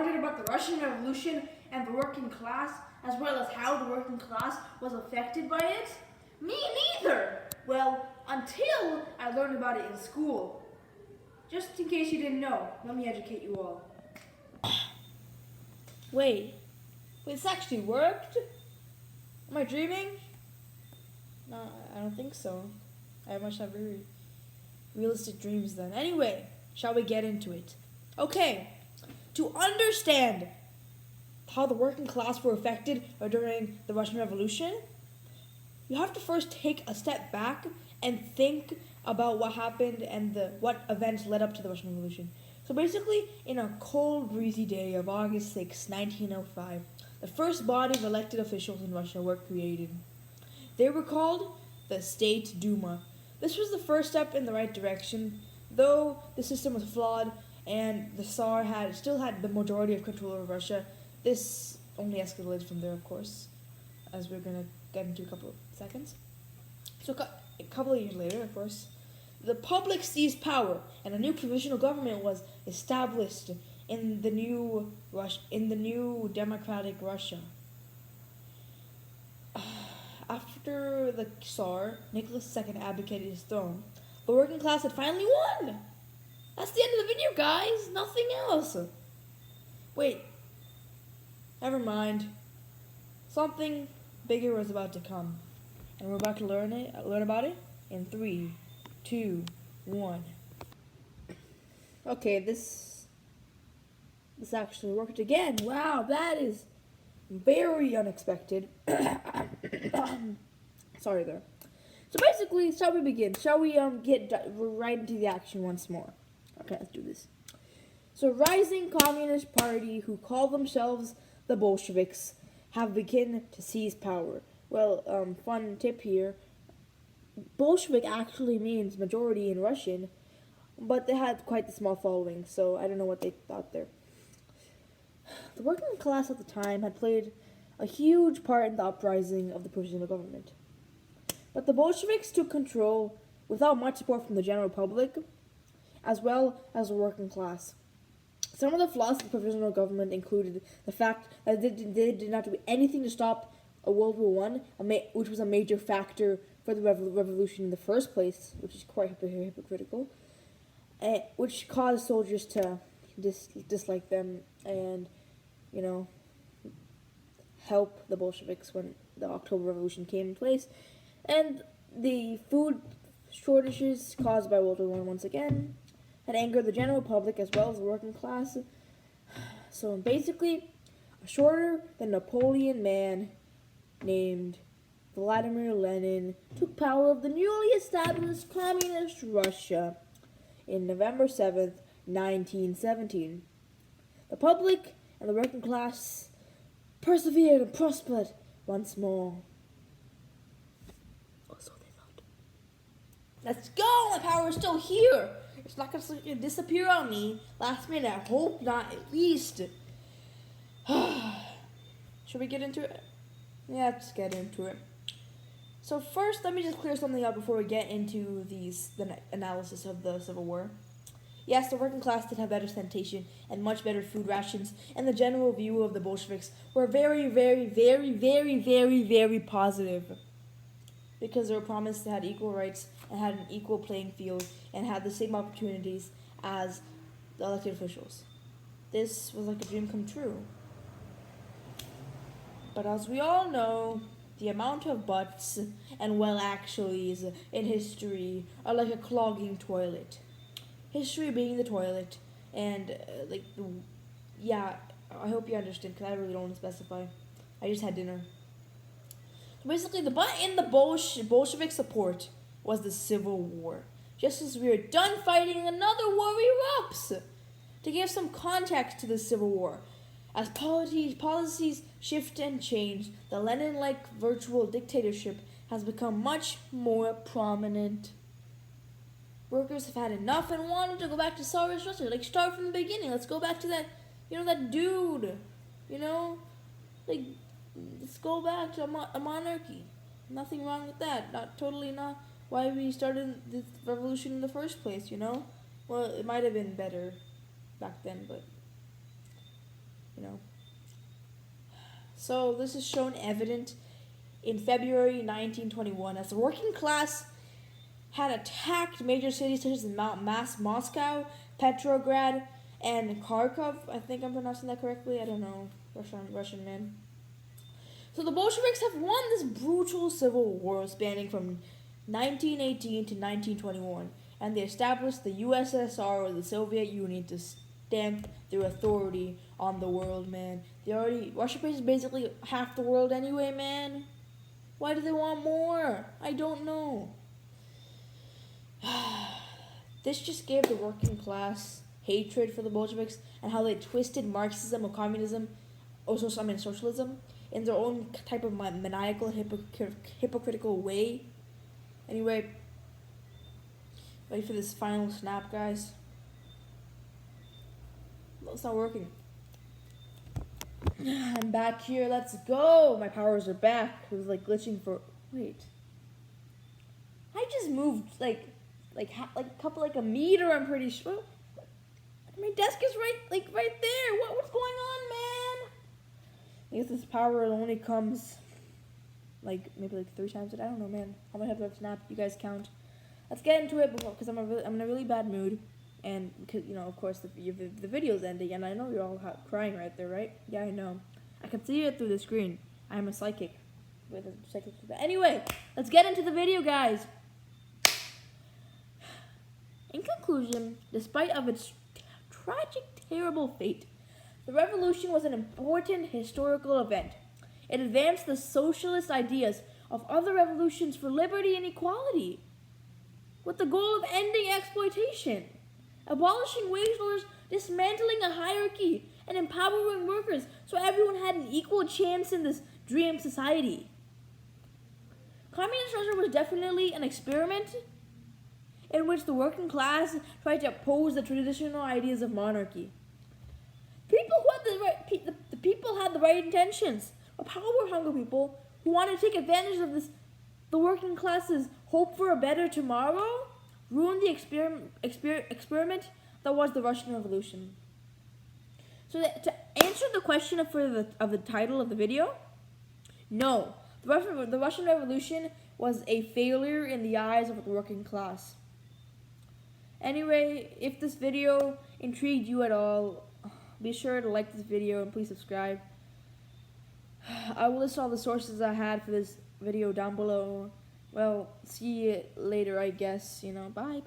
wondered about the Russian Revolution and the working class, as well as how the working class was affected by it? Me neither! Well, until I learned about it in school. Just in case you didn't know, let me educate you all. Wait, this actually worked? Am I dreaming? No, I don't think so. I must have very realistic dreams then. Anyway, shall we get into it? Okay, to understand how the working class were affected during the Russian Revolution, you have to first take a step back and think about what happened and what events led up to the Russian Revolution. So basically, in a cold, breezy day of August 6, 1905, the first body of elected officials in Russia were created. They were called the State Duma. This was the first step in the right direction, though the system was flawed and the Tsar still had the majority of control over Russia. This only escalated from there, of course, as we're going to get into a couple of seconds. So a couple of years later, of course, the public seized power, and a new provisional government was established in the new democratic Russia. After the Tsar, Nicholas II, abdicated his throne, the working class had finally won. That's the end of the video, guys. Nothing else. Wait. Never mind. Something bigger was about to come, and we're about to learn about it in 3, 2, 1. Okay, this actually worked again. Wow, that is very unexpected. Sorry there. So basically, shall we begin? Shall we get right into the action once more? Okay, let's do this. So, rising communist party who call themselves the Bolsheviks have begun to seize power. Well, fun tip here. Bolshevik actually means majority in Russian, but they had quite a small following, so I don't know what they thought there. The working class at the time had played a huge part in the uprising of the provisional government. But the Bolsheviks took control without much support from the general public, as well as the working class. Some of the flaws of the provisional government included the fact that they did not do anything to stop World War I, which was a major factor for the revolution in the first place, which is quite hypocritical, which caused soldiers to dislike them and, help the Bolsheviks when the October Revolution came in place. And the food shortages caused by World War I once again had angered the general public as well as the working class. So basically, a shorter than Napoleon man named Vladimir Lenin took power of the newly established communist Russia in November 7th, 1917. The public and the working class persevered and prospered once more. Or so they thought. Let's go! My power is still here! It's not going to disappear on me last minute. I hope not, at least. Should we get into it? Yeah, let's get into it. So first, let me just clear something up before we get into the analysis of the Civil War. Yes, the working class did have better sanitation and much better food rations, and the general view of the Bolsheviks were very, very, very, very, very, very positive. Because they were promised they had equal rights and had an equal playing field and had the same opportunities as the elected officials. This was like a dream come true. But as we all know, the amount of buts and well actuallys in history are like a clogging toilet. History being the toilet, and I hope you understand because I really don't want to specify. I just had dinner. So basically, the butt in the Bolshevik support was the Civil War. Just as we are done fighting, another war erupts. To give some context to the Civil War, as policies shift and change, the Lenin-like virtual dictatorship has become much more prominent. Workers have had enough and wanted to go back to Tsarist Russia. Like, start from the beginning. Let's go back to that, that dude. Let's go back to a monarchy. Nothing wrong with that. Not why we started this revolution in the first place, Well, it might have been better back then, but you know. So this is shown evident in February 1921 as the working class had attacked major cities such as Moscow, Petrograd, and Kharkov. I think I'm pronouncing that correctly. I don't know. Russian man. So the Bolsheviks have won this brutal civil war spanning from 1918 to 1921, and they established the USSR, or the Soviet Union, to stamp their authority on the world, man. Russia is basically half the world anyway, man. Why do they want more? I don't know. This just gave the working class hatred for the Bolsheviks and how they twisted Marxism or communism, socialism, in their own type of maniacal, hypocritical way. Anyway, ready for this final snap, guys? No, it's not working. I'm back here. Let's go. My powers are back. It was like glitching for. Wait. I just moved like a meter. I'm pretty sure. My desk is right there. What's going on, man? I guess this power only comes maybe 3 times a day. I don't know, man. How many times I've snapped? You guys count. Let's get into it because I'm in a really bad mood, and because of course the video's ending, and I know you're all crying right there, right? Yeah, I know. I can see it through the screen. I'm a psychic. Anyway, let's get into the video, guys. In conclusion, despite of its tragic, terrible fate, the revolution was an important historical event. It advanced the socialist ideas of other revolutions for liberty and equality, with the goal of ending exploitation, abolishing wage laws, dismantling a hierarchy, and empowering workers so everyone had an equal chance in this dream society. Communist Russia was definitely an experiment in which the working class tried to oppose the traditional ideas of monarchy. The people had the right intentions, but power-hungry people who wanted to take advantage of the working class's hope for a better tomorrow, ruined the experiment that was the Russian Revolution. So to answer the question of the title of the video, no, the Russian Revolution was a failure in the eyes of the working class. Anyway, if this video intrigued you at all, be sure to like this video and please subscribe. I will list all the sources I had for this video down below. Well, see you later, I guess. Bye.